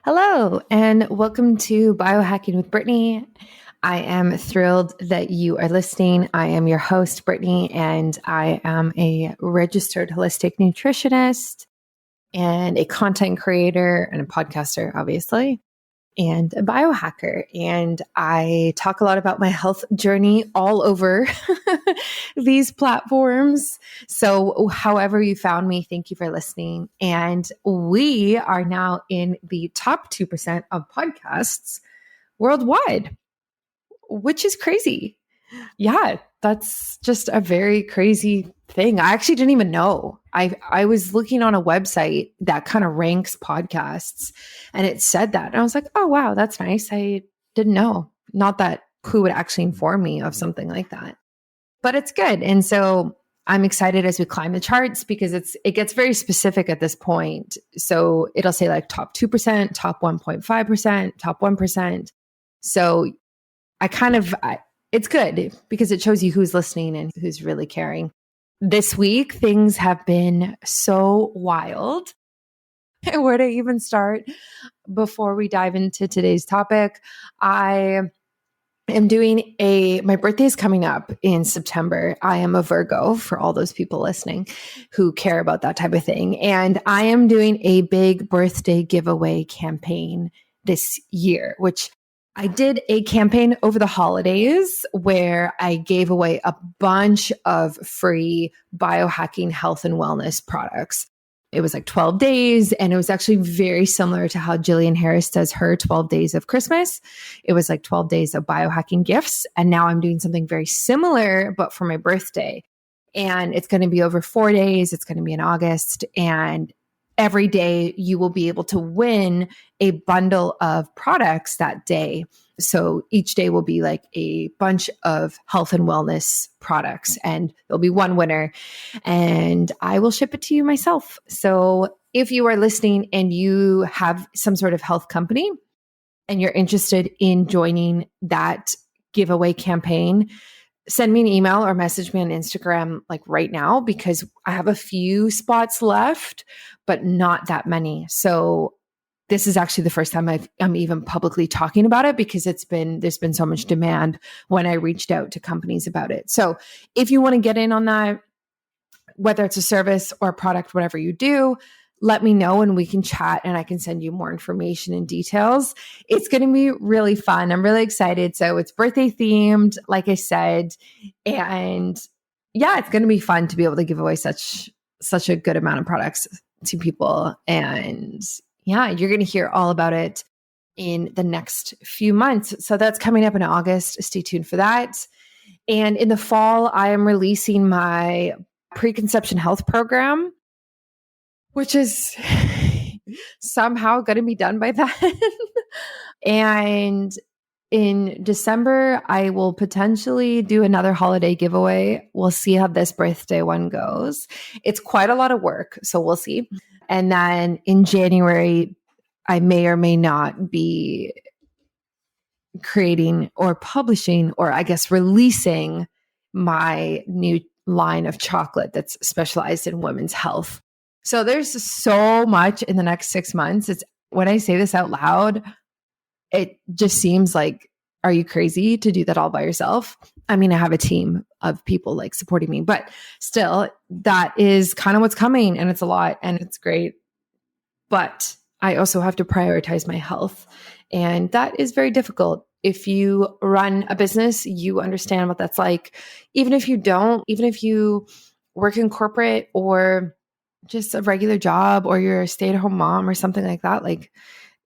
Hello, and welcome to Biohacking with Brittany. I am thrilled that you are listening. I am your host, Brittany, and I am a registered holistic nutritionist and a content creator and a podcaster, obviously, and a biohacker. And I talk a lot about my health journey all over these platforms. So, however you found me, thank you for listening. And we are now in the top 2% of podcasts worldwide, which is crazy. Yeah, that's just a very crazy thing. I actually didn't even know. I was looking on a website that kind of ranks podcasts and it said that. And I was like, oh, wow, that's nice. I didn't know. Not that who would actually inform me of something like that, but it's good. And so I'm excited as we climb the charts because it gets very specific at this point. So it'll say like top 2%, top 1.5%, top 1%. So it's good because it shows you who's listening and who's really caring. This week, things have been so wild. Where to even start before we dive into today's topic? I am doing my birthday is coming up in September. I am a Virgo for all those people listening who care about that type of thing. And I am doing a big birthday giveaway campaign this year, which I did a campaign over the holidays where I gave away a bunch of free biohacking health and wellness products. It was like 12 days, and it was actually very similar to how Jillian Harris does her 12 days of Christmas. It was like 12 days of biohacking gifts. And now I'm doing something very similar, but for my birthday. And it's going to be over 4 days. It's going to be in August. And every day you will be able to win a bundle of products that day. So each day will be like a bunch of health and wellness products, and there'll be one winner, and I will ship it to you myself. So if you are listening and you have some sort of health company and you're interested in joining that giveaway campaign, send me an email or message me on Instagram like right now, because I have a few spots left, but not that many. So this is actually the first time I'm even publicly talking about it, because there's been so much demand when I reached out to companies about it. So if you want to get in on that, whether it's a service or a product, whatever you do, let me know and we can chat and I can send you more information and details. It's going to be really fun. I'm really excited. So it's birthday themed, like I said, and yeah, it's going to be fun to be able to give away such a good amount of products to people. And yeah, you're going to hear all about it in the next few months. So that's coming up in August. Stay tuned for that. And in the fall, I am releasing my preconception health program, which is somehow going to be done by then. And in December, I will potentially do another holiday giveaway. We'll see how this birthday one goes. It's quite a lot of work, so we'll see. And then in January, I may or may not be creating or publishing, or I guess releasing, my new line of chocolate that's specialized in women's health. So there's so much in the next 6 months. When I say this out loud, it just seems like, are you crazy to do that all by yourself? I mean, I have a team of people like supporting me, but still, that is kind of what's coming, and it's a lot and it's great. But I also have to prioritize my health, and that is very difficult. If you run a business, you understand what that's like. Even if you don't, even if you work in corporate or just a regular job, or you're a stay-at-home mom or something like that, like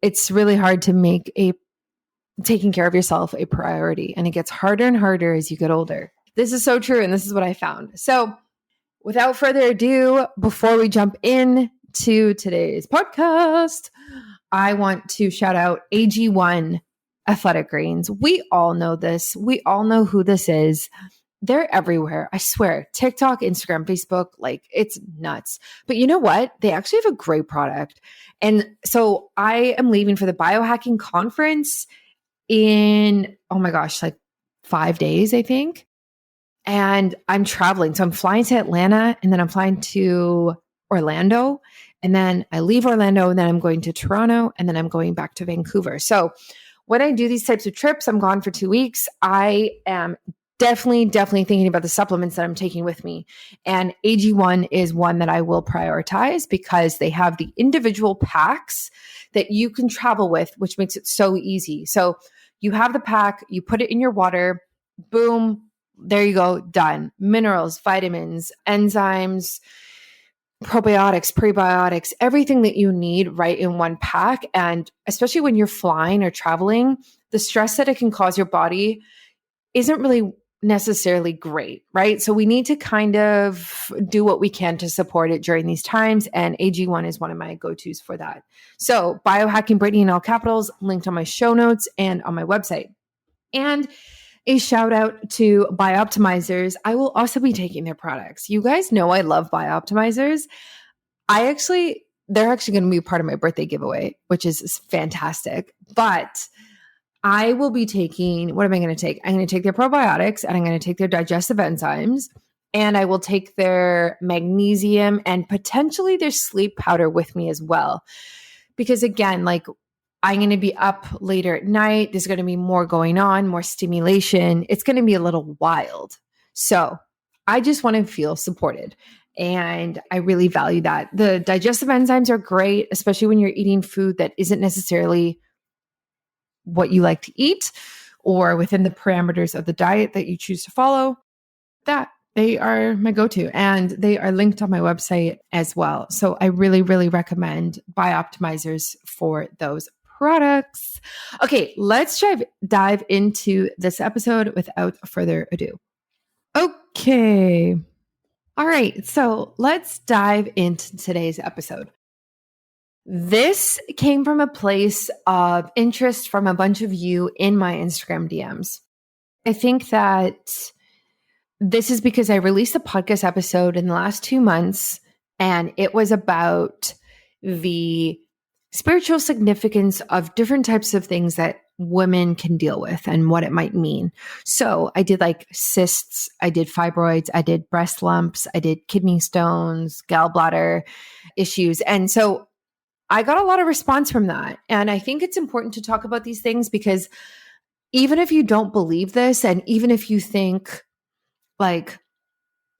it's really hard to make taking care of yourself a priority. And it gets harder and harder as you get older. This is so true. And this is what I found. So without further ado, before we jump in to today's podcast, I want to shout out AG1 Athletic Greens. We all know this. We all know who this is. They're everywhere. I swear. TikTok, Instagram, Facebook, like it's nuts. But you know what? They actually have a great product. And so I am leaving for the biohacking conference in, oh my gosh, like 5 days, I think. And I'm traveling. So I'm flying to Atlanta, and then I'm flying to Orlando, And then I leave Orlando, and then I'm going to Toronto, and then I'm going back to Vancouver. So when I do these types of trips, I'm gone for 2 weeks. I am definitely thinking about the supplements that I'm taking with me. And AG1 is one that I will prioritize because they have the individual packs that you can travel with, which makes it so easy. So you have the pack, you put it in your water, boom, there you go, done. Minerals, vitamins, enzymes, probiotics, prebiotics, everything that you need right in one pack. And especially when you're flying or traveling, the stress that it can cause your body isn't really necessarily great, right? So we need to kind of do what we can to support it during these times. And AG1 is one of my go-tos for that. So Biohacking Brittany in all capitals, linked on my show notes and on my website. And a shout out to Bioptimizers. I will also be taking their products. You guys know I love Bioptimizers. They're actually going to be part of my birthday giveaway, which is fantastic. But I will be taking, what am I going to take? I'm going to take their probiotics, and I'm going to take their digestive enzymes, and I will take their magnesium and potentially their sleep powder with me as well. Because again, like, I'm going to be up later at night. There's going to be more going on, more stimulation. It's going to be a little wild. So I just want to feel supported. And I really value that. The digestive enzymes are great, especially when you're eating food that isn't necessarily what you like to eat or within the parameters of the diet that you choose to follow. That they are my go-to, and they are linked on my website as well. So I really recommend Bioptimizers for those products. Okay, let's dive into this episode without further ado. Okay. All right, so let's dive into today's episode. This came from a place of interest from a bunch of you in my Instagram DMs. I think that this is because I released a podcast episode in the last 2 months, and it was about the spiritual significance of different types of things that women can deal with and what it might mean. So I did like cysts, I did fibroids, I did breast lumps, I did kidney stones, gallbladder issues. And so I got a lot of response from that. And I think it's important to talk about these things because even if you don't believe this, and even if you think like,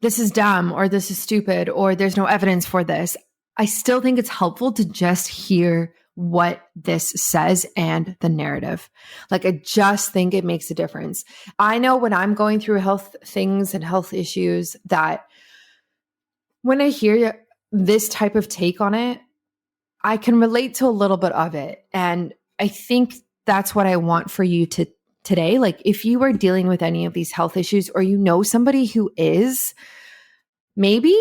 this is dumb or this is stupid or there's no evidence for this, I still think it's helpful to just hear what this says and the narrative. Like, I just think it makes a difference. I know when I'm going through health things and health issues that when I hear this type of take on it, I can relate to a little bit of it. And I think that's what I want for you to today. Like, if you are dealing with any of these health issues or you know somebody who is, maybe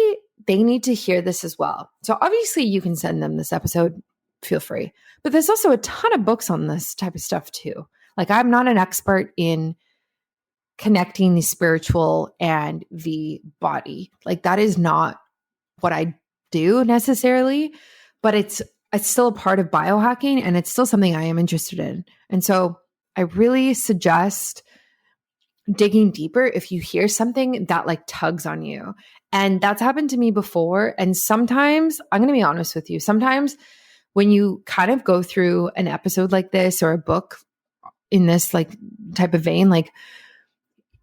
they need to hear this as well. So obviously you can send them this episode, feel free. But there's also a ton of books on this type of stuff too. Like, I'm not an expert in connecting the spiritual and the body. Like, that is not what I do necessarily, but it's still a part of biohacking, and it's still something I am interested in. And so I really suggest digging deeper if you hear something that like tugs on you. And that's happened to me before. And sometimes, I'm going to be honest with you, sometimes when you kind of go through an episode like this or a book in this like type of vein, like,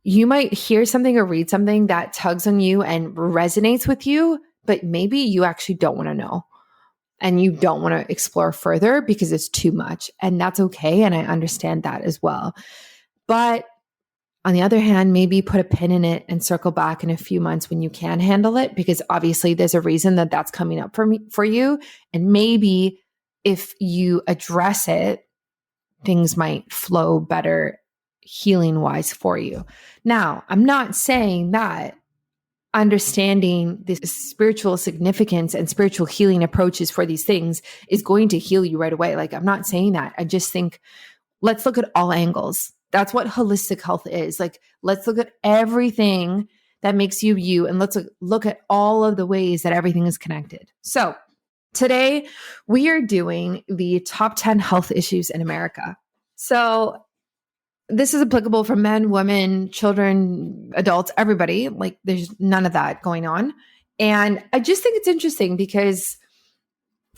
you might hear something or read something that tugs on you and resonates with you, but maybe you actually don't want to know. And you don't want to explore further because it's too much. And that's okay. And I understand that as well. But on the other hand, maybe put a pin in it and circle back in a few months when you can handle it, because obviously there's a reason that that's coming up for you. And maybe if you address it, things might flow better healing wise for you. Now, I'm not saying that understanding the spiritual significance and spiritual healing approaches for these things is going to heal you right away. Like, I'm not saying that. I just think, let's look at all angles. That's what holistic health is. Like, let's look at everything that makes you you, and let's look at all of the ways that everything is connected. So today we are doing the top 10 health issues in America. So this is applicable for men, women, children, adults, everybody. Like, there's none of that going on. And I just think it's interesting because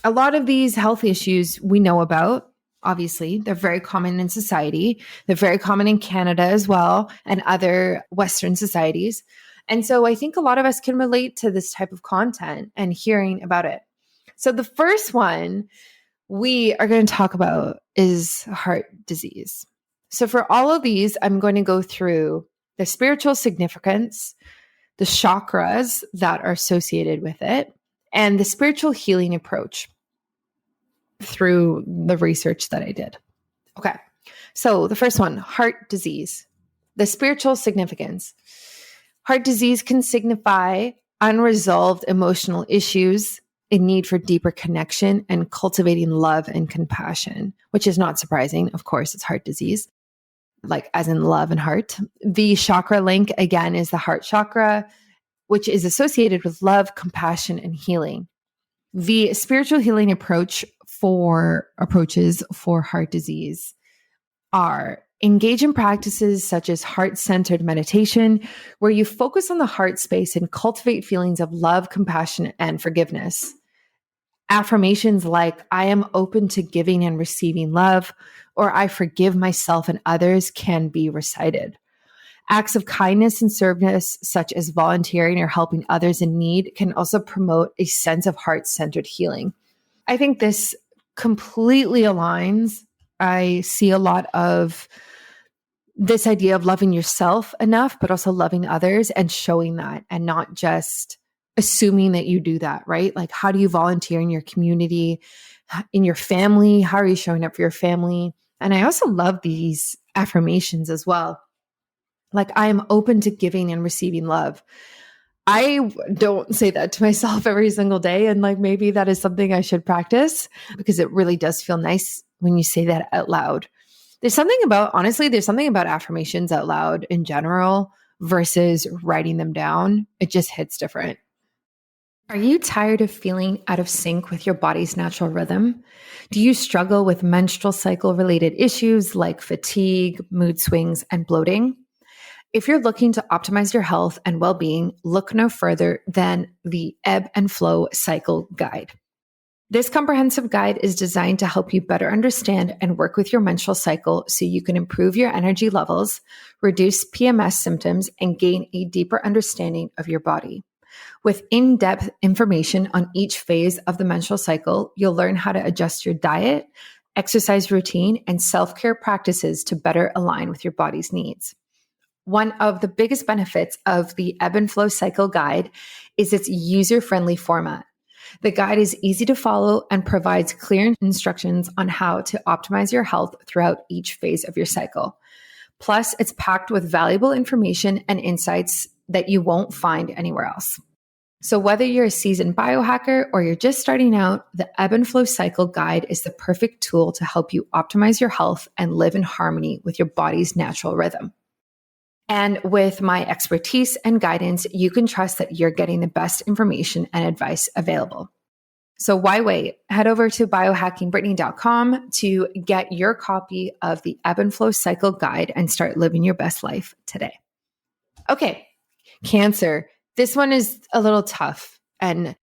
A lot of these health issues we know about. Obviously, they're very common in society. They're very common in Canada as well and other Western societies. And so I think a lot of us can relate to this type of content and hearing about it. So the first one we are going to talk about is heart disease. So for all of these, I'm going to go through the spiritual significance, the chakras that are associated with it, and the spiritual healing approach through the research that I did. Okay. So the first one, heart disease, the spiritual significance. Heart disease can signify unresolved emotional issues, a need for deeper connection, and cultivating love and compassion, which is not surprising. Of course, it's heart disease, like as in love and heart. The chakra link, again, is the heart chakra, which is associated with love, compassion, and healing. The spiritual healing approaches for heart disease are engage in practices such as heart-centered meditation, where you focus on the heart space and cultivate feelings of love, compassion, and forgiveness. Affirmations like, I am open to giving and receiving love, or I forgive myself and others can be recited. Acts of kindness and service, such as volunteering or helping others in need, can also promote a sense of heart-centered healing. I think this completely aligns. I see a lot of this idea of loving yourself enough, but also loving others and showing that and not just assuming that you do that, right? Like, how do you volunteer in your community, in your family? How are you showing up for your family? And I also love these affirmations as well. Like, I am open to giving and receiving love. I don't say that to myself every single day. And like, maybe that is something I should practice because it really does feel nice when you say that out loud. There's something about affirmations out loud in general versus writing them down. It just hits different. Are you tired of feeling out of sync with your body's natural rhythm? Do you struggle with menstrual cycle related issues like fatigue, mood swings, and bloating? If you're looking to optimize your health and well-being, look no further than the Ebb and Flow Cycle Guide. This comprehensive guide is designed to help you better understand and work with your menstrual cycle so you can improve your energy levels, reduce PMS symptoms, and gain a deeper understanding of your body. With in-depth information on each phase of the menstrual cycle, you'll learn how to adjust your diet, exercise routine, and self-care practices to better align with your body's needs. One of the biggest benefits of the Ebb and Flow Cycle Guide is its user-friendly format. The guide is easy to follow and provides clear instructions on how to optimize your health throughout each phase of your cycle. Plus, it's packed with valuable information and insights that you won't find anywhere else. So whether you're a seasoned biohacker or you're just starting out, the Ebb and Flow Cycle Guide is the perfect tool to help you optimize your health and live in harmony with your body's natural rhythm. And with my expertise and guidance, you can trust that you're getting the best information and advice available. So why wait? Head over to biohackingbrittany.com to get your copy of the Ebb and Flow Cycle Guide and start living your best life today. Okay, cancer. This one is a little tough. And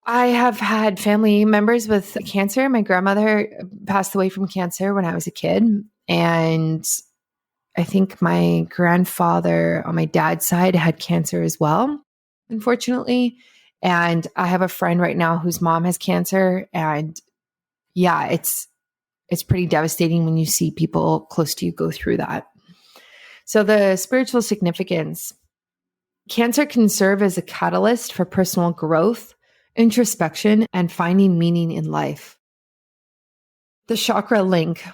I have had family members with cancer. My grandmother passed away from cancer when I was a kid. And I think my grandfather on my dad's side had cancer as well, unfortunately. And I have a friend right now whose mom has cancer. And yeah, it's pretty devastating when you see people close to you go through that. So the spiritual significance. Cancer can serve as a catalyst for personal growth, introspection, and finding meaning in life. The chakra link.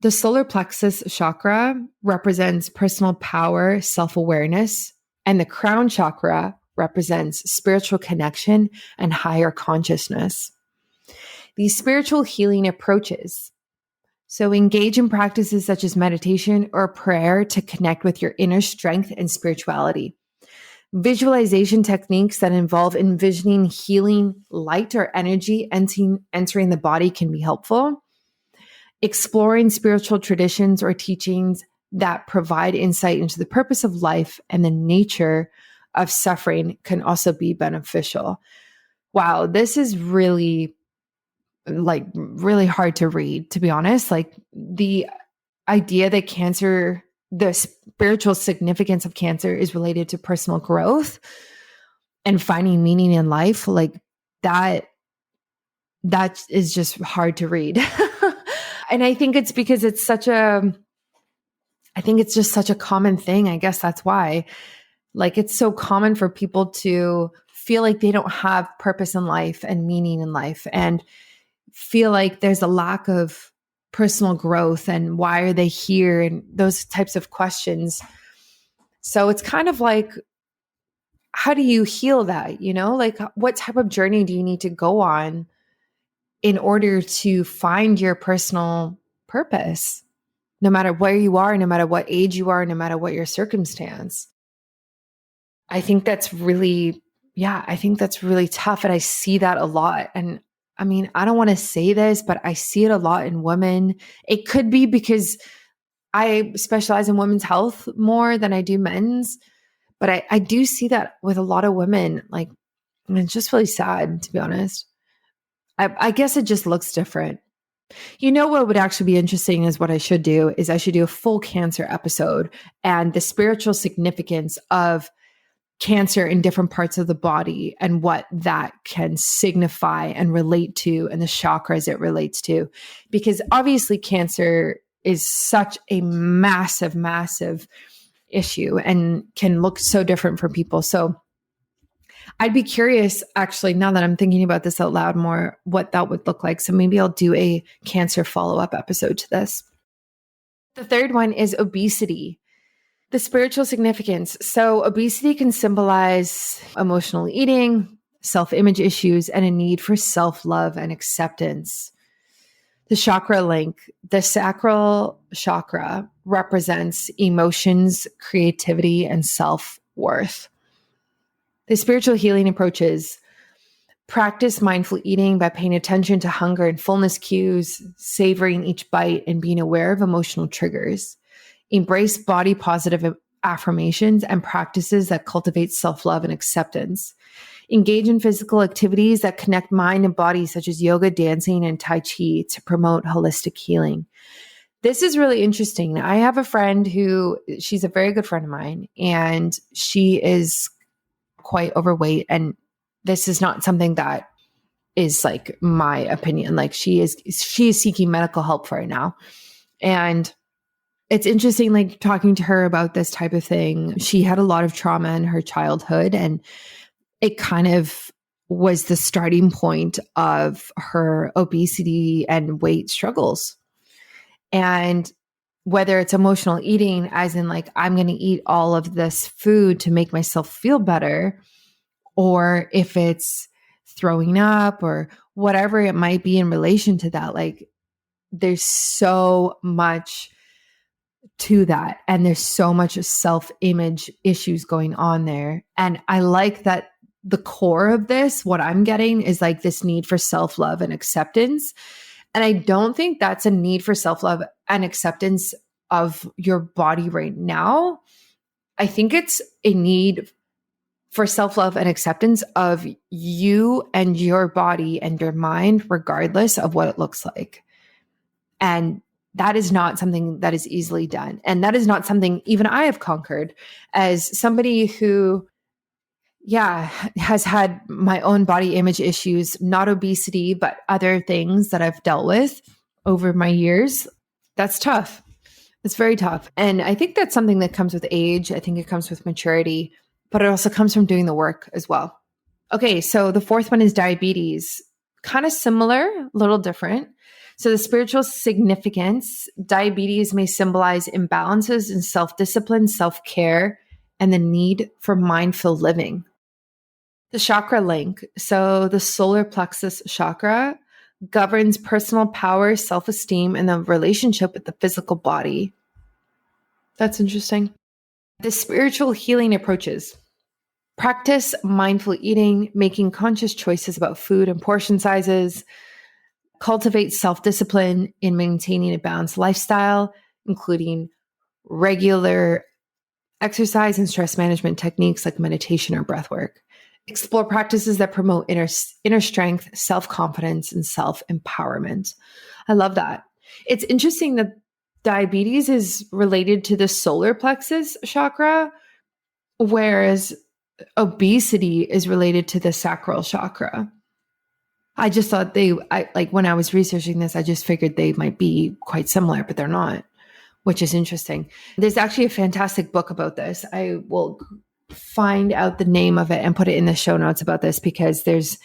The solar plexus chakra represents personal power, self-awareness, and the crown chakra represents spiritual connection and higher consciousness. These spiritual healing approaches. So engage in practices such as meditation or prayer to connect with your inner strength and spirituality. Visualization techniques that involve envisioning healing light or energy entering the body can be helpful. Exploring spiritual traditions or teachings that provide insight into the purpose of life and the nature of suffering can also be beneficial. Wow, this is really like really hard to read, to be honest. Like the idea that cancer, the spiritual significance of cancer is related to personal growth and finding meaning in life, like that is just hard to read. And I think it's because I think it's just such a common thing. I guess that's why. Like it's so common for people to feel like they don't have purpose in life and meaning in life and feel like there's a lack of personal growth and why are they here and those types of questions. So it's kind of like, how do you heal that? Like what type of journey do you need to go on in order to find your personal purpose, no matter where you are, no matter what age you are, no matter what your circumstance? I think that's really tough. And I see that a lot. And I mean, I don't want to say this, but I see it a lot in women. It could be because I specialize in women's health more than I do men's, but I do see that with a lot of women. Like, and it's just really sad, to be honest. I guess it just looks different. What would actually be interesting is what I should do is I should do a full cancer episode and the spiritual significance of cancer in different parts of the body and what that can signify and relate to and the chakras it relates to. Because obviously cancer is such a massive, massive issue and can look so different for people. So I'd be curious, actually, now that I'm thinking about this out loud more, what that would look like. So maybe I'll do a cancer follow-up episode to this. The third one is obesity. The spiritual significance. So obesity can symbolize emotional eating, self-image issues, and a need for self-love and acceptance. The chakra link. The sacral chakra represents emotions, creativity, and self-worth. The spiritual healing approaches. Practice mindful eating by paying attention to hunger and fullness cues, savoring each bite, and being aware of emotional triggers. Embrace body positive affirmations and practices that cultivate self-love and acceptance. Engage in physical activities that connect mind and body, such as yoga, dancing, and Tai Chi to promote holistic healing. This is really interesting. I have a friend she's a very good friend of mine, and she is quite overweight. And this is not something that is like my opinion. Like she is seeking medical help for it now. And it's interesting, like talking to her about this type of thing. She had a lot of trauma in her childhood, and it kind of was the starting point of her obesity and weight struggles. And whether it's emotional eating, as in like, I'm going to eat all of this food to make myself feel better, or if it's throwing up or whatever it might be in relation to that, like there's so much to that. And there's so much self-image issues going on there. And I like that the core of this, what I'm getting is like this need for self-love and acceptance. And I don't think that's a need for self-love and acceptance of your body right now. I think it's a need for self-love and acceptance of you and your body and your mind, regardless of what it looks like. And that is not something that is easily done. And that is not something even I have conquered as somebody who, has had my own body image issues, not obesity, but other things that I've dealt with over my years. That's tough. It's very tough. And I think that's something that comes with age. I think it comes with maturity, but it also comes from doing the work as well. Okay, so the fourth one is diabetes. Kind of similar, a little different. So the spiritual significance, diabetes may symbolize imbalances in self-discipline, self-care, and the need for mindful living. The chakra link. So the solar plexus chakra governs personal power, self-esteem, and the relationship with the physical body. That's interesting. The spiritual healing approaches. Practice mindful eating, making conscious choices about food and portion sizes. Cultivate self-discipline in maintaining a balanced lifestyle, including regular exercise and stress management techniques like meditation or breath work. Explore practices that promote inner strength, self-confidence, and self-empowerment. I love that. It's interesting that diabetes is related to the solar plexus chakra, whereas obesity is related to the sacral chakra. I just thought like when I was researching this, I just figured they might be quite similar, but they're not, which is interesting. There's actually a fantastic book about this. I will find out the name of it and put it in the show notes about this, because there's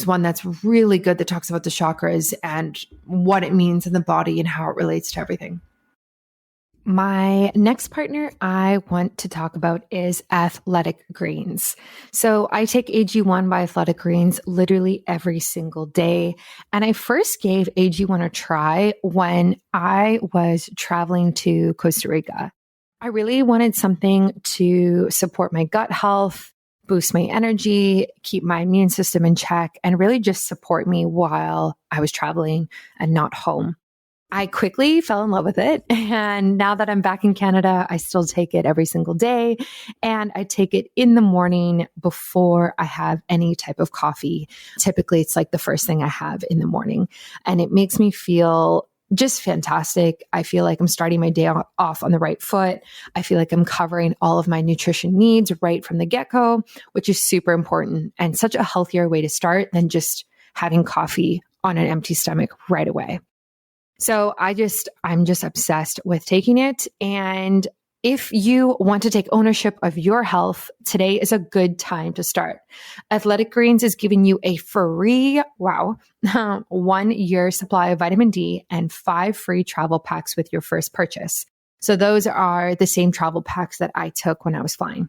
one that's really good that talks about the chakras and what it means in the body and how it relates to everything. My next partner I want to talk about is Athletic Greens. So I take AG1 by Athletic Greens literally every single day. And I first gave AG1 a try when I was traveling to Costa Rica. I really wanted something to support my gut health, boost my energy, keep my immune system in check, and really just support me while I was traveling and not home. I quickly fell in love with it. And now that I'm back in Canada, I still take it every single day. And I take it in the morning before I have any type of coffee. Typically, it's like the first thing I have in the morning. And it makes me feel just fantastic. I feel like I'm starting my day off on the right foot. I feel like I'm covering all of my nutrition needs right from the get-go, which is super important and such a healthier way to start than just having coffee on an empty stomach right away. So I'm just obsessed with taking it. And if you want to take ownership of your health, today is a good time to start. Athletic Greens is giving you a free, 1-year supply of vitamin D and 5 free travel packs with your first purchase. So those are the same travel packs that I took when I was flying.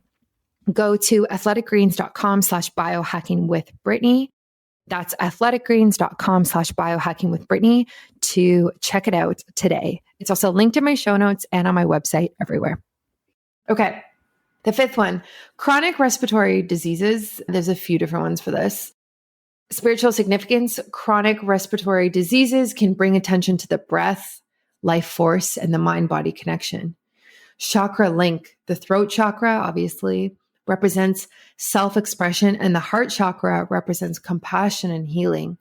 Go to athleticgreens.com/biohackingwithbrittany. That's athleticgreens.com/biohackingwithbrittany to check it out today. It's also linked in my show notes and on my website everywhere. Okay. The fifth one, chronic respiratory diseases. There's a few different ones for this. Spiritual significance. Chronic respiratory diseases can bring attention to the breath, life force, and the mind-body connection. Chakra link. The throat chakra, obviously, represents self-expression, and the heart chakra represents compassion and healing.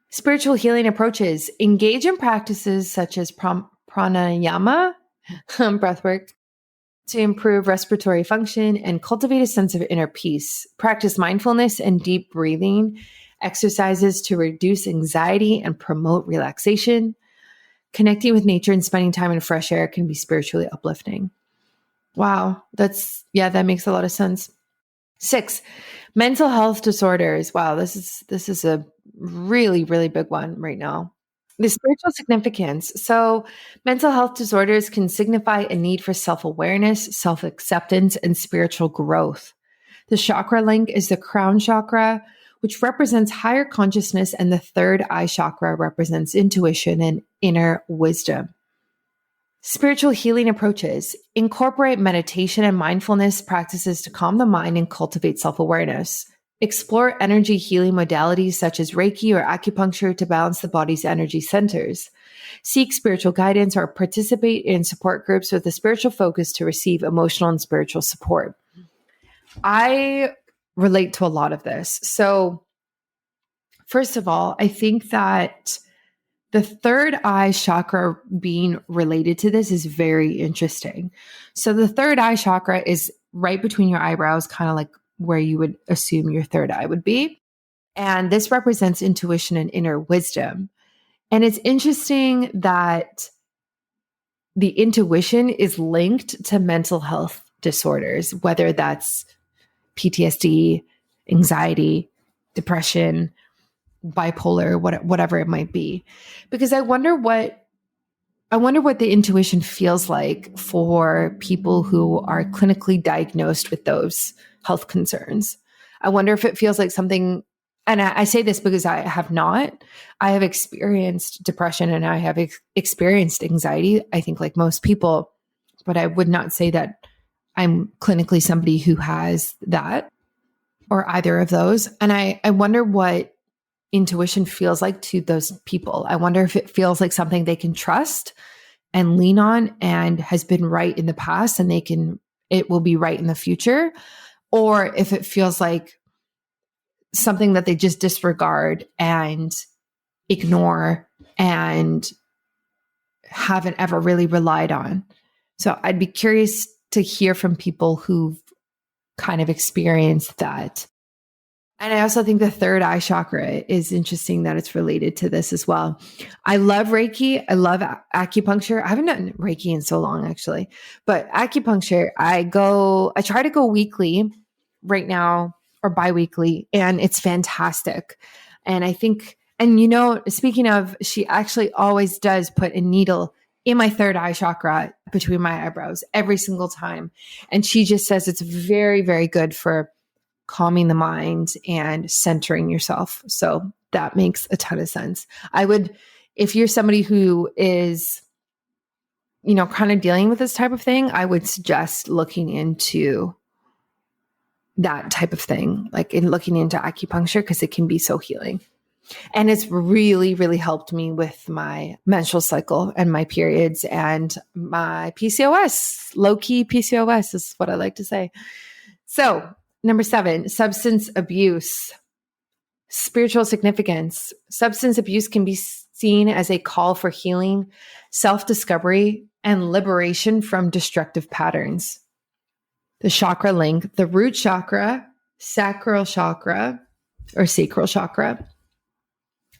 Spiritual healing approaches. Engage in practices such as pranayama, breathwork, to improve respiratory function and cultivate a sense of inner peace. Practice mindfulness and deep breathing exercises to reduce anxiety and promote relaxation. Connecting with nature and spending time in fresh air can be spiritually uplifting. Wow, that makes a lot of sense. 6, mental health disorders. Wow, this is a really, really big one right now. The spiritual significance. So mental health disorders can signify a need for self-awareness, self-acceptance, and spiritual growth. The chakra link is the crown chakra, which represents higher consciousness, and the third eye chakra represents intuition and inner wisdom. Spiritual healing approaches. Incorporate meditation and mindfulness practices to calm the mind and cultivate self-awareness. Explore energy healing modalities such as Reiki or acupuncture to balance the body's energy centers. Seek spiritual guidance or participate in support groups with a spiritual focus to receive emotional and spiritual support. I relate to a lot of this. So, first of all, I think that the third eye chakra being related to this is very interesting. So the third eye chakra is right between your eyebrows, kind of like where you would assume your third eye would be. And this represents intuition and inner wisdom. And it's interesting that the intuition is linked to mental health disorders, whether that's PTSD, anxiety, depression, bipolar, whatever it might be. Because I wonder what the intuition feels like for people who are clinically diagnosed with those health concerns. I wonder if it feels like something, and I say this because I have not. I have experienced depression and I have experienced anxiety, I think like most people, but I would not say that I'm clinically somebody who has that or either of those. And I wonder what intuition feels like to those people. I wonder if it feels like something they can trust and lean on and has been right in the past and it will be right in the future, or if it feels like something that they just disregard and ignore and haven't ever really relied on. So I'd be curious to hear from people who've kind of experienced that. And I also think the third eye chakra is interesting that it's related to this as well. I love Reiki. I love acupuncture. I haven't done Reiki in so long, actually, but acupuncture, I try to go weekly right now or biweekly, and it's fantastic. And I think, and speaking of, she actually always does put a needle in my third eye chakra between my eyebrows every single time. And she just says it's very, very good for calming the mind and centering yourself. So that makes a ton of sense. If you're somebody who is, kind of dealing with this type of thing, I would suggest looking into that type of thing, like in looking into acupuncture, because it can be so healing. And it's really, really helped me with my menstrual cycle and my periods and my PCOS. Low-key PCOS is what I like to say. So, number 7, substance abuse. Spiritual significance. Substance abuse can be seen as a call for healing, self-discovery, and liberation from destructive patterns. The chakra link, the root chakra, sacral chakra,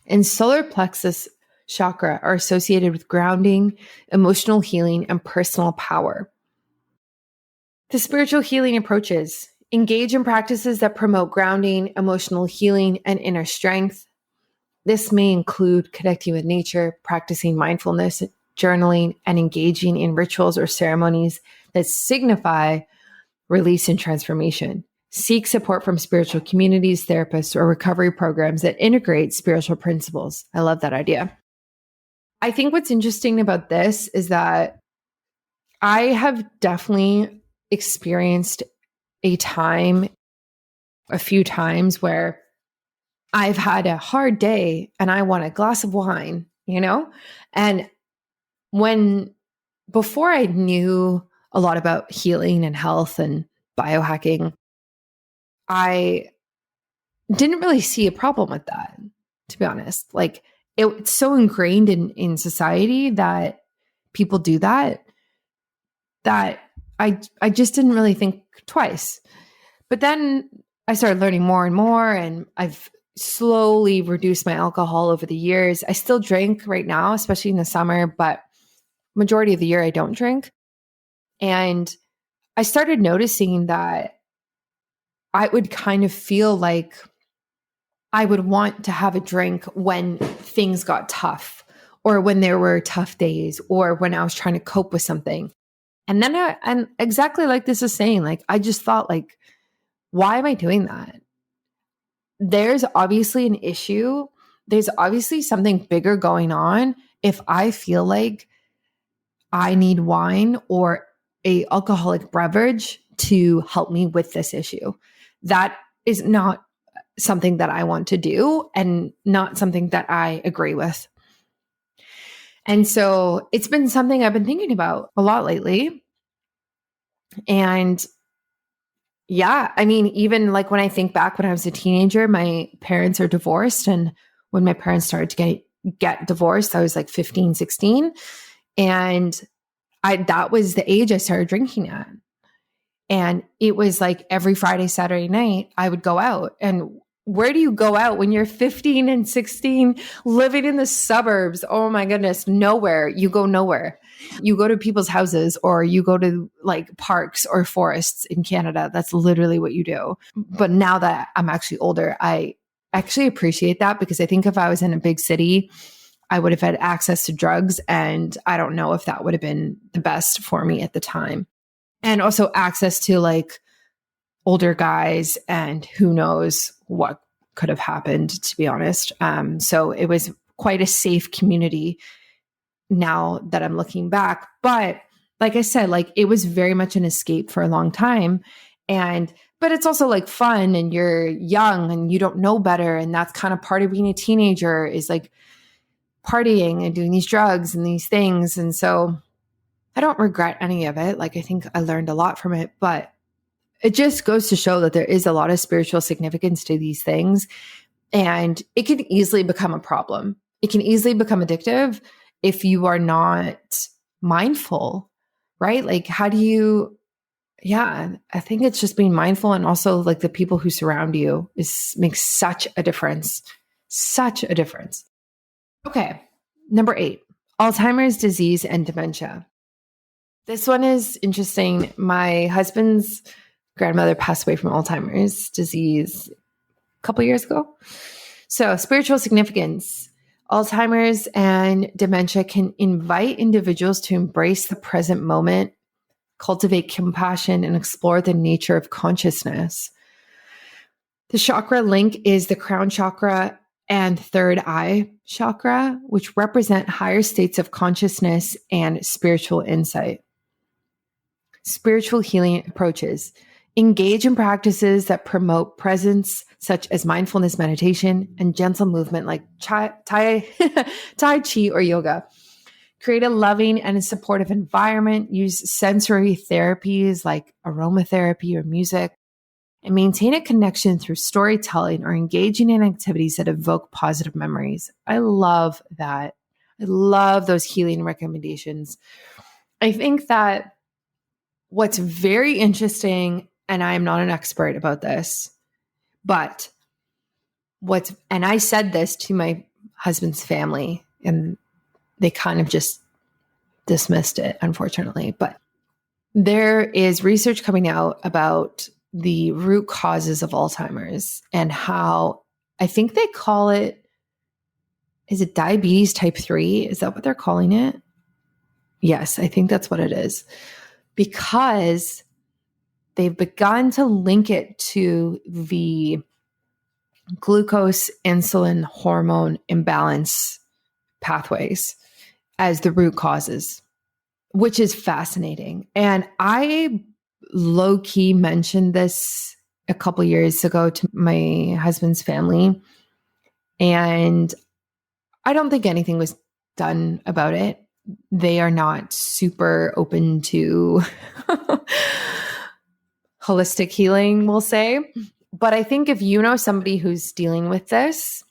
and solar plexus chakra are associated with grounding, emotional healing, and personal power. The spiritual healing approaches. Engage in practices that promote grounding, emotional healing, and inner strength. This may include connecting with nature, practicing mindfulness, journaling, and engaging in rituals or ceremonies that signify release and transformation. Seek support from spiritual communities, therapists, or recovery programs that integrate spiritual principles. I love that idea. I think what's interesting about this is that I have definitely experienced a few times where I've had a hard day and I want a glass of wine, And before I knew a lot about healing and health and biohacking, I didn't really see a problem with that, to be honest. Like it's so ingrained in society that people do that I just didn't really think twice. But then I started learning more and more, and I've slowly reduced my alcohol over the years. I still drink right now, especially in the summer, but majority of the year I don't drink. And I started noticing that I would kind of feel like I would want to have a drink when things got tough, or when there were tough days, or when I was trying to cope with something. And then and exactly like this is saying, like, I just thought, like, why am I doing that? There's obviously an issue. There's obviously something bigger going on if I feel like I need wine or a alcoholic beverage to help me with this issue. That is not something that I want to do, and not something that I agree with. And so it's been something I've been thinking about a lot lately. And yeah, I mean, even like when I think back when I was a teenager, my parents are divorced. And when my parents started to get divorced, I was like 15, 16. And that was the age I started drinking at. And it was like every Friday, Saturday night, I would go out. And where do you go out when you're 15 and 16, living in the suburbs? Oh my goodness, nowhere. You go nowhere. You go to people's houses, or you go to like parks or forests in Canada. That's literally what you do. But now that I'm actually older, I actually appreciate that, because I think if I was in a big city, I would have had access to drugs. And I don't know if that would have been the best for me at the time. And also access to like older guys, and who knows what could have happened, to be honest. So it was quite a safe community now that I'm looking back. But like I said, like it was very much an escape for a long time. But it's also like fun, and you're young and you don't know better. And that's kind of part of being a teenager, is like partying and doing these drugs and these things. And so I don't regret any of it. Like I think I learned a lot from it, but it just goes to show that there is a lot of spiritual significance to these things. And it can easily become a problem. It can easily become addictive if you are not mindful, right? Like, how do you, I think it's just being mindful, and also like the people who surround you makes such a difference. Such a difference. Okay. Number 8, Alzheimer's disease and dementia. This one is interesting. My husband's grandmother passed away from Alzheimer's disease a couple years ago. So, spiritual significance. Alzheimer's and dementia can invite individuals to embrace the present moment, cultivate compassion, and explore the nature of consciousness. The chakra link is the crown chakra and third eye chakra, which represent higher states of consciousness and spiritual insight. Spiritual healing approaches. Engage in practices that promote presence, such as mindfulness meditation and gentle movement like Tai Chi or yoga. Create a loving and a supportive environment. Use sensory therapies like aromatherapy or music. And maintain a connection through storytelling or engaging in activities that evoke positive memories. I love that. I love those healing recommendations. I think that what's very interesting, and I am not an expert about this, but and I said this to my husband's family, and they kind of just dismissed it, unfortunately. But there is research coming out about the root causes of Alzheimer's and how, I think they call it, is it diabetes type 3? Is that what they're calling it? Yes, I think that's what it is. Because they've begun to link it to the glucose insulin hormone imbalance pathways as the root causes, which is fascinating. And I low-key mentioned this a couple years ago to my husband's family, and I don't think anything was done about it. They are not super open to holistic healing, we'll say. But I think if you know somebody who's dealing with this,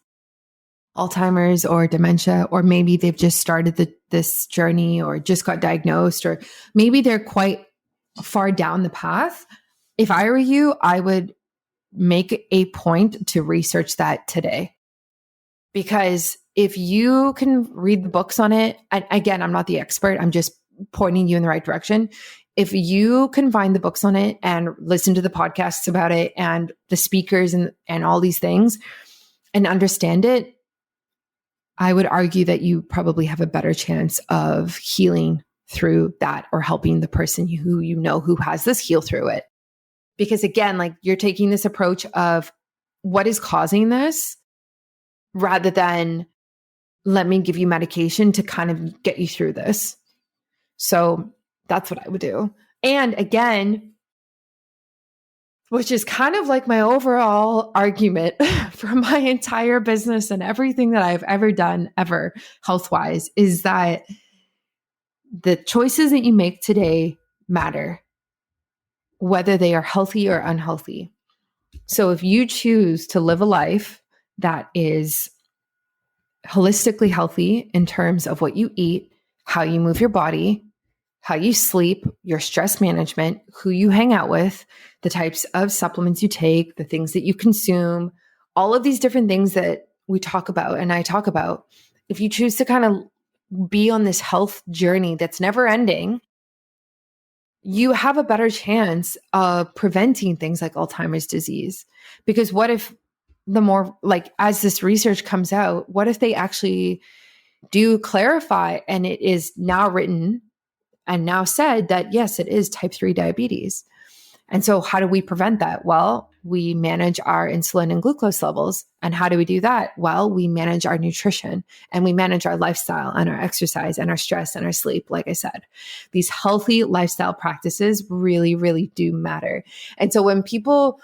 Alzheimer's or dementia, or maybe they've just started this journey or just got diagnosed, or maybe they're quite far down the path. If I were you, I would make a point to research that today. Because if you can read the books on it, and again, I'm not the expert, I'm just pointing you in the right direction. If you can find the books on it and listen to the podcasts about it and the speakers and all these things and understand it, I would argue that you probably have a better chance of healing through that, or helping the person who you know who has this heal through it. Because again, like, you're taking this approach of what is causing this rather than let me give you medication to kind of get you through this. So that's what I would do. And again, which is kind of like my overall argument for my entire business and everything that I've ever done, ever health-wise, is that the choices that you make today matter, whether they are healthy or unhealthy. So if you choose to live a life that is holistically healthy in terms of what you eat, how you move your body, how you sleep, your stress management, who you hang out with, the types of supplements you take, the things that you consume, all of these different things that we talk about and I talk about, if you choose to kind of be on this health journey that's never ending, you have a better chance of preventing things like Alzheimer's disease. Because what if as this research comes out, what if they actually do clarify and it is now written and now said that, yes, it is type 3 diabetes. And so how do we prevent that? Well, we manage our insulin and glucose levels. And how do we do that? Well, we manage our nutrition and we manage our lifestyle and our exercise and our stress and our sleep. Like I said, these healthy lifestyle practices really, really do matter. And so when people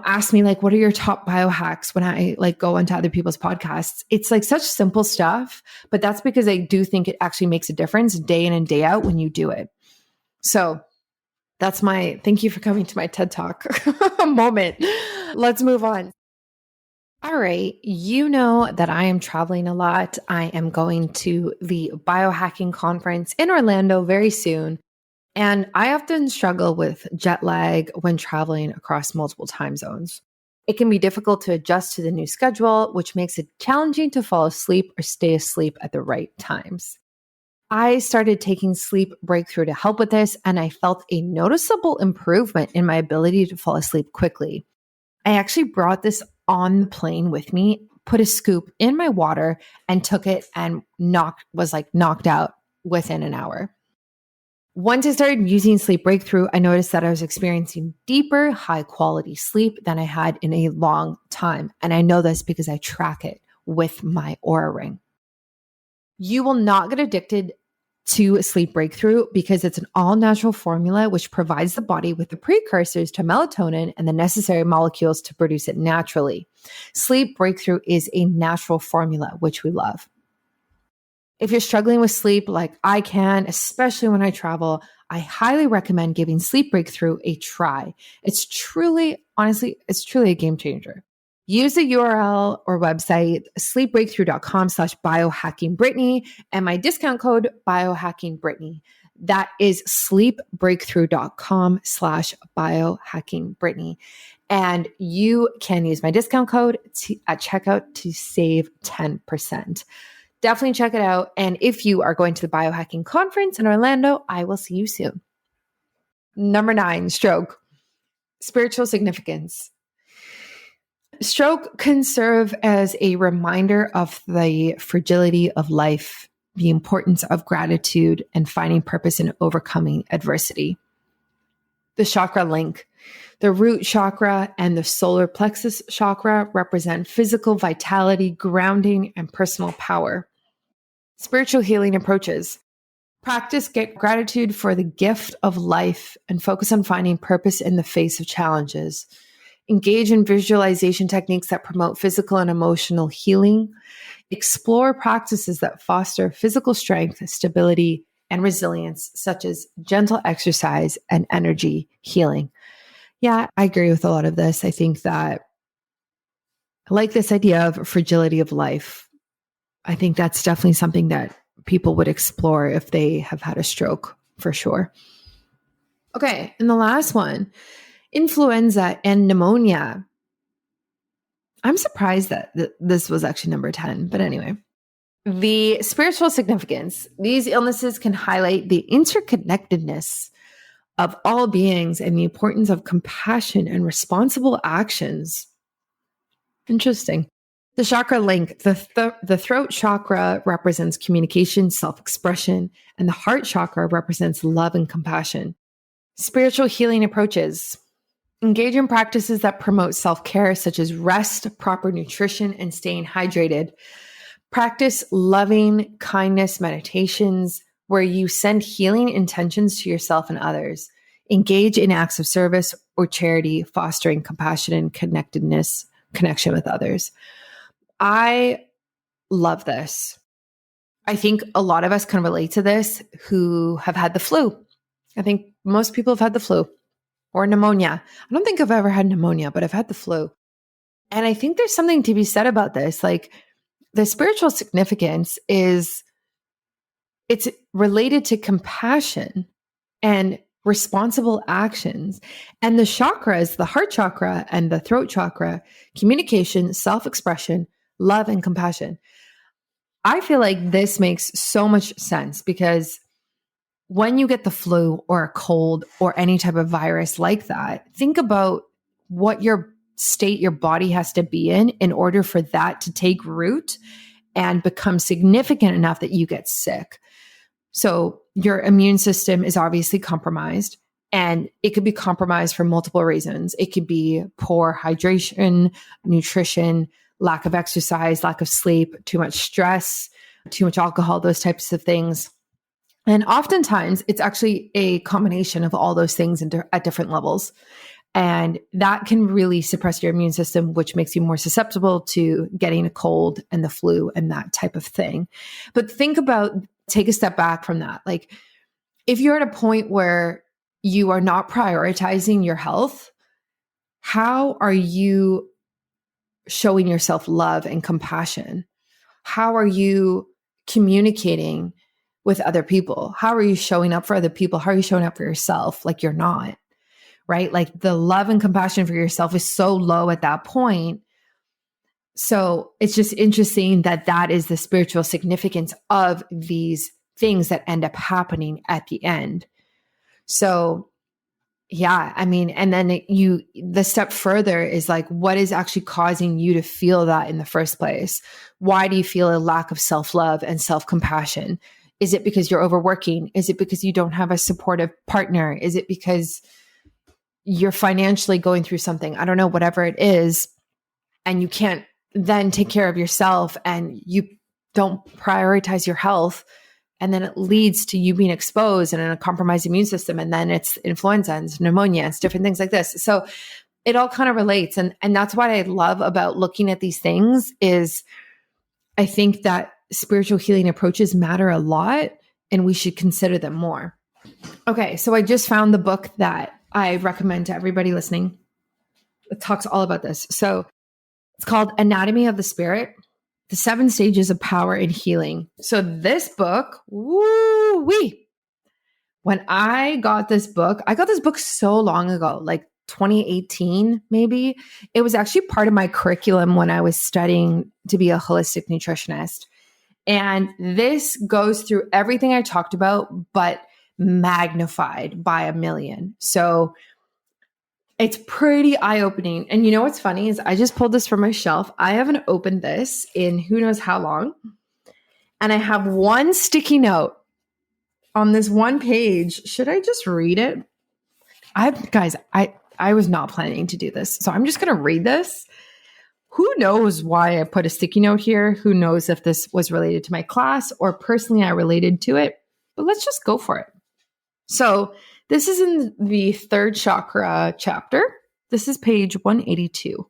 ask me, like, what are your top biohacks when I go onto other people's podcasts, it's like such simple stuff, but that's because I do think it actually makes a difference day in and day out when you do it. So Thank you for coming to my TED Talk moment. Let's move on. All right. You know that I am traveling a lot. I am going to the biohacking conference in Orlando very soon. And I often struggle with jet lag when traveling across multiple time zones. It can be difficult to adjust to the new schedule, which makes it challenging to fall asleep or stay asleep at the right times. I started taking sleep breakthrough to help with this, and I felt a noticeable improvement in my ability to fall asleep quickly. I actually brought this on the plane with me, put a scoop in my water, and took it and was knocked out within an hour. Once I started using Sleep Breakthrough, I noticed that I was experiencing deeper, high quality sleep than I had in a long time. And I know this because I track it with my Aura Ring. You will not get addicted to Sleep Breakthrough because it's an all natural formula which provides the body with the precursors to melatonin and the necessary molecules to produce it naturally. Sleep Breakthrough is a natural formula, which we love. If you're struggling with sleep like I can, especially when I travel, I highly recommend giving Sleep Breakthrough a try. It's truly a game changer. Use the URL or website sleepbreakthrough.com/biohackingbrittany and my discount code biohackingbrittany. That is sleepbreakthrough.com/biohackingbrittany. And you can use my discount code at checkout to save 10%. Definitely check it out. And if you are going to the biohacking conference in Orlando, I will see you soon. Number 9, stroke. Spiritual significance. Stroke can serve as a reminder of the fragility of life, the importance of gratitude, and finding purpose in overcoming adversity. The chakra link. The root chakra and the solar plexus chakra represent physical vitality, grounding, and personal power. Spiritual healing approaches. Practice gratitude for the gift of life and focus on finding purpose in the face of challenges. Engage in visualization techniques that promote physical and emotional healing. Explore practices that foster physical strength, stability, and resilience, such as gentle exercise and energy healing. Yeah, I agree with a lot of this. I think that I like this idea of fragility of life. I think that's definitely something that people would explore if they have had a stroke, for sure. Okay, and the last one, influenza and pneumonia. I'm surprised that this was actually number 10, but anyway. The spiritual significance. These illnesses can highlight the interconnectedness of all beings and the importance of compassion and responsible actions. Interesting. The chakra link, the throat chakra represents communication, self-expression, and the heart chakra represents love and compassion. Spiritual healing approaches. Engage in practices that promote self-care, such as rest, proper nutrition, and staying hydrated. Practice loving kindness meditations where you send healing intentions to yourself and others. Engage in acts of service or charity, fostering compassion and connection with others. I love this. I think a lot of us can relate to this who have had the flu. I think most people have had the flu or pneumonia. I don't think I've ever had pneumonia, but I've had the flu. And I think there's something to be said about this. Like the spiritual significance is it's related to compassion and responsible actions. And the chakras, the heart chakra and the throat chakra, communication, self-expression, love, and compassion. I feel like this makes so much sense because when you get the flu or a cold or any type of virus like that, think about what your state your body has to be in order for that to take root and become significant enough that you get sick. So your immune system is obviously compromised, and it could be compromised for multiple reasons. It could be poor hydration, nutrition, lack of exercise, lack of sleep, too much stress, too much alcohol, those types of things. And oftentimes it's actually a combination of all those things at different levels. And that can really suppress your immune system, which makes you more susceptible to getting a cold and the flu and that type of thing. But take a step back from that. Like if you're at a point where you are not prioritizing your health, how are you showing yourself love and compassion? How are you communicating with other people? How are you showing up for other people? How are you showing up for yourself? Like you're not, right? Like the love and compassion for yourself is so low at that point. So it's just interesting that that is the spiritual significance of these things that end up happening at the end. So yeah, I mean, and then the step further is like, what is actually causing you to feel that in the first place? Why do you feel a lack of self-love and self-compassion? Is it because you're overworking? Is it because you don't have a supportive partner? Is it because you're financially going through something? I don't know, whatever it is. And you can't then take care of yourself and you don't prioritize your health. And then it leads to you being exposed and in a compromised immune system. And then it's influenza and it's pneumonia, it's different things like this. So it all kind of relates. And that's what I love about looking at these things is I think that spiritual healing approaches matter a lot and we should consider them more. Okay, so I just found the book that I recommend to everybody listening. It talks all about this. So it's called Anatomy of the Spirit, The 7 Stages of Power in Healing. So this book, woo-wee. When I got this book so long ago, like 2018, maybe. It was actually part of my curriculum when I was studying to be a holistic nutritionist. And this goes through everything I talked about, but magnified by a million. So it's pretty eye-opening. And you know what's funny is I just pulled this from my shelf. I haven't opened this in who knows how long. And I have one sticky note on this one page. Should I just read it? I was not planning to do this. So I'm just going to read this. Who knows why I put a sticky note here? Who knows if this was related to my class or personally I related to it? But let's just go for it. So this is in the 3rd chakra chapter. This is page 182.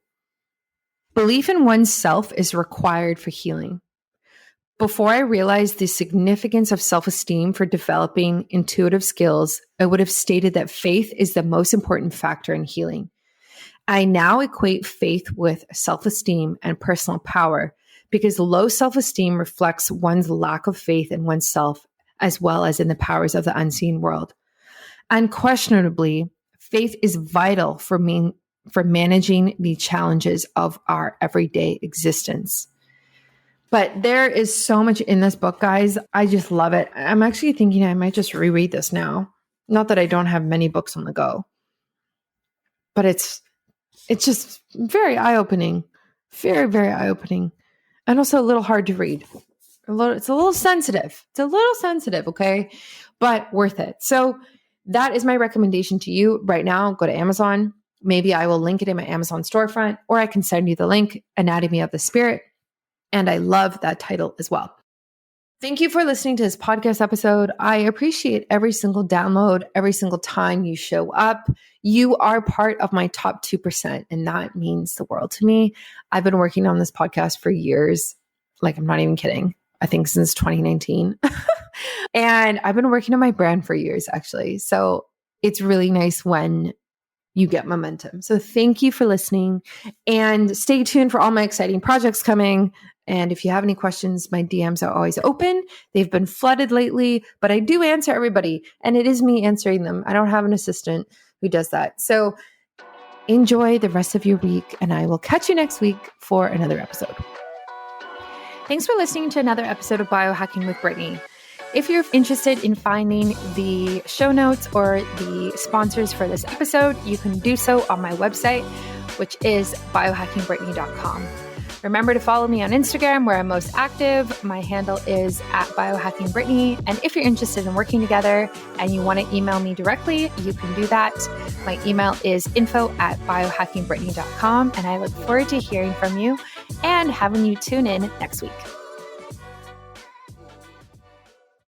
Belief in oneself is required for healing. Before I realized the significance of self-esteem for developing intuitive skills, I would have stated that faith is the most important factor in healing. I now equate faith with self-esteem and personal power because low self-esteem reflects one's lack of faith in oneself as well as in the powers of the unseen world. Unquestionably, faith is vital for managing the challenges of our everyday existence. But there is so much in this book, guys. I just love it. I'm actually thinking I might just reread this now. Not that I don't have many books on the go, but it's just very eye-opening, very, very eye-opening, and also a little hard to read. It's a little sensitive. It's a little sensitive, okay? But worth it. So that is my recommendation to you right now. Go to Amazon. Maybe I will link it in my Amazon storefront, or I can send you the link, Anatomy of the Spirit. And I love that title as well. Thank you for listening to this podcast episode. I appreciate every single download, every single time you show up. You are part of my top 2%, and that means the world to me. I've been working on this podcast for years. Like, I'm not even kidding. I think since 2019. And I've been working on my brand for years, actually. So it's really nice when you get momentum. So thank you for listening, and stay tuned for all my exciting projects coming. And if you have any questions, my DMs are always open. They've been flooded lately, but I do answer everybody, and it is me answering them. I don't have an assistant who does that. So enjoy the rest of your week, and I will catch you next week for another episode. Thanks for listening to another episode of Biohacking with Brittany. If you're interested in finding the show notes or the sponsors for this episode, you can do so on my website, which is biohackingbrittany.com. Remember to follow me on Instagram, where I'm most active. My handle is @biohackingbrittany. And if you're interested in working together and you want to email me directly, you can do that. My email is info@biohackingbrittany.com. And I look forward to hearing from you and having you tune in next week.